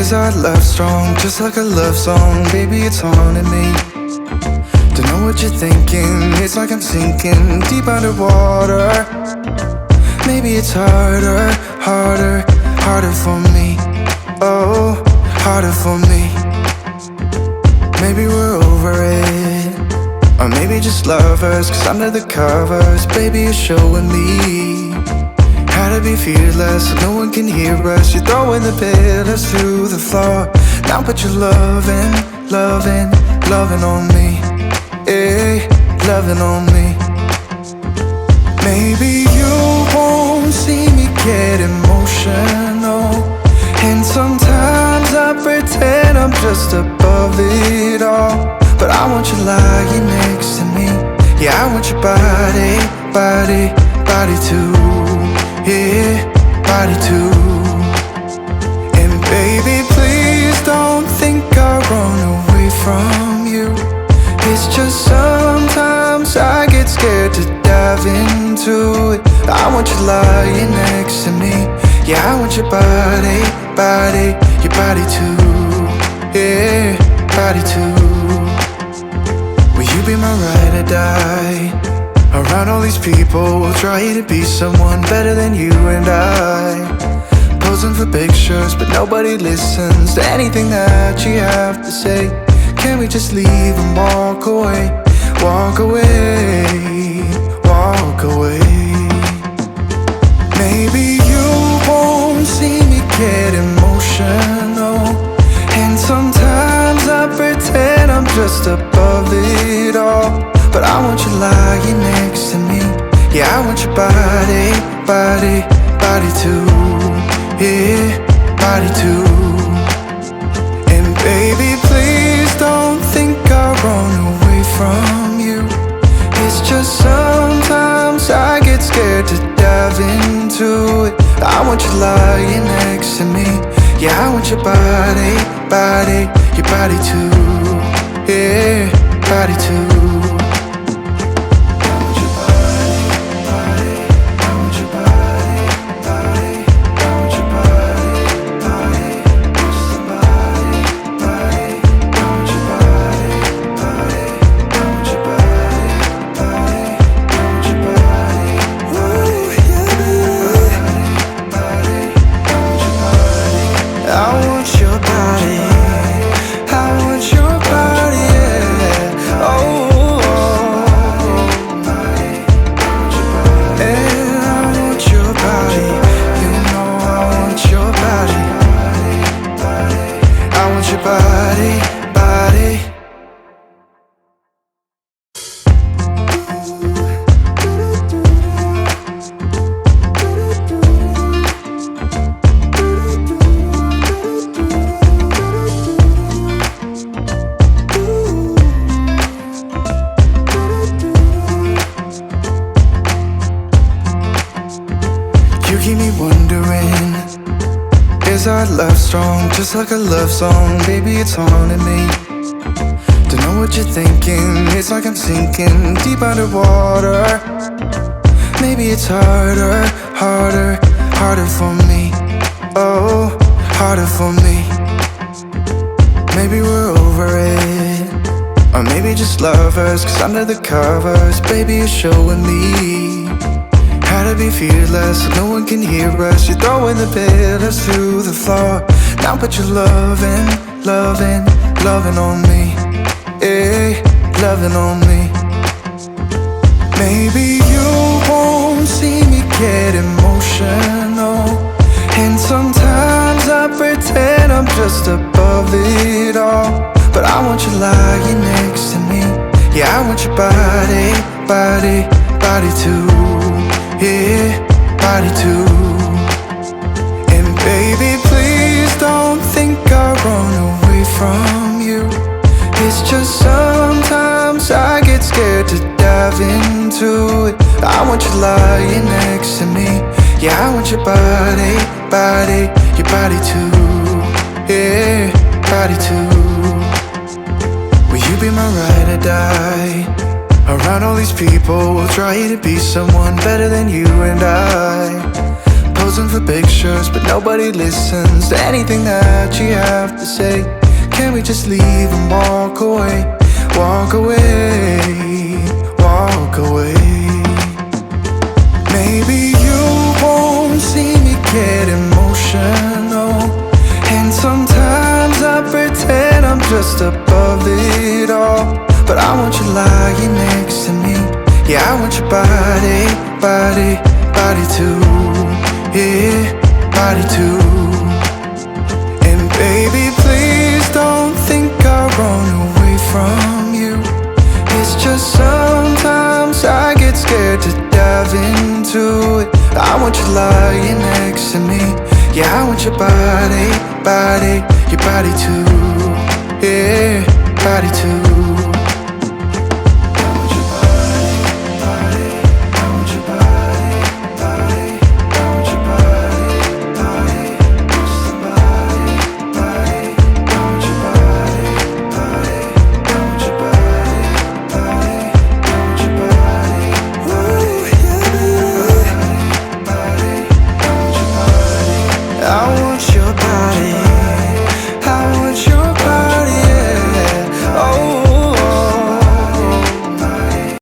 Is our love strong, just like a love song? Baby, it's haunting me. Don't know what you're thinking, it's like I'm sinking deep underwater. Maybe it's harder, harder, harder for me. Oh, harder for me. Maybe we're over it, or maybe just lovers, cause under the covers, baby, you're showing me how to be fearless so no one can hear us. You're throwing the pillars through the floor. Now put your loving, loving, loving on me. Eh, loving on me. Maybe you won't see me get emotional, and sometimes I pretend I'm just above it all. But I want you lying next to me. Yeah, I want your body, body, body too. Yeah, body too. And baby, please don't think I run away from you. It's just sometimes I get scared to dive into it. I want you lying next to me. Yeah, I want your body, body, your body too. Yeah, body too. Will you be my ride or die? Around all these people, we'll try to be someone better than you and I. Posing for pictures, but nobody listens to anything that you have to say. Can we just leave and walk away? Walk away, walk away. Maybe you won't see me get emotional, and sometimes I pretend I'm just above it all. But I want you lying next to me. Yeah, I want your body, body, body too. Yeah, body too. And baby, please don't think I run away from you. It's just sometimes I get scared to dive into it. I want you lying next to me. Yeah, I want your body, body, your body too. Yeah, body too. Is our love strong, just like a love song? Baby, it's haunting me. Don't know what you're thinking, it's like I'm sinking deep underwater. Maybe it's harder, harder, harder for me. Oh, harder for me. Maybe we're over it, or maybe just lovers, cause under the covers, baby, you're showing me how to be fearless so no one can hear us. You're throwing the pillars through the floor. Now put your loving, loving, loving on me. Eh, loving on me. Maybe you won't see me get emotional, and sometimes I pretend I'm just above it all. But I want you lying next to me. Yeah, I want your body, body, body too. Yeah, body too. And baby, please don't think I run away from you. It's just sometimes I get scared to dive into it. I want you lying next to me. Yeah, I want your body, body, your body too. Yeah, body too. Will you be my ride or die? Around all these people, we'll try to be someone better than you and I. posing for pictures, but nobody listens to anything that you have to say. Can we just leave and walk away? Walk away, walk away. Maybe you won't see me get emotional, and sometimes I pretend I'm just above it all. But I want you lying next to me. Yeah, I want your body, body, body too. Yeah, body too. And baby, please don't think I'll run away from you. It's just sometimes I get scared to dive into it. I want you lying next to me. Yeah, I want your body, body, your body too. Yeah, body too.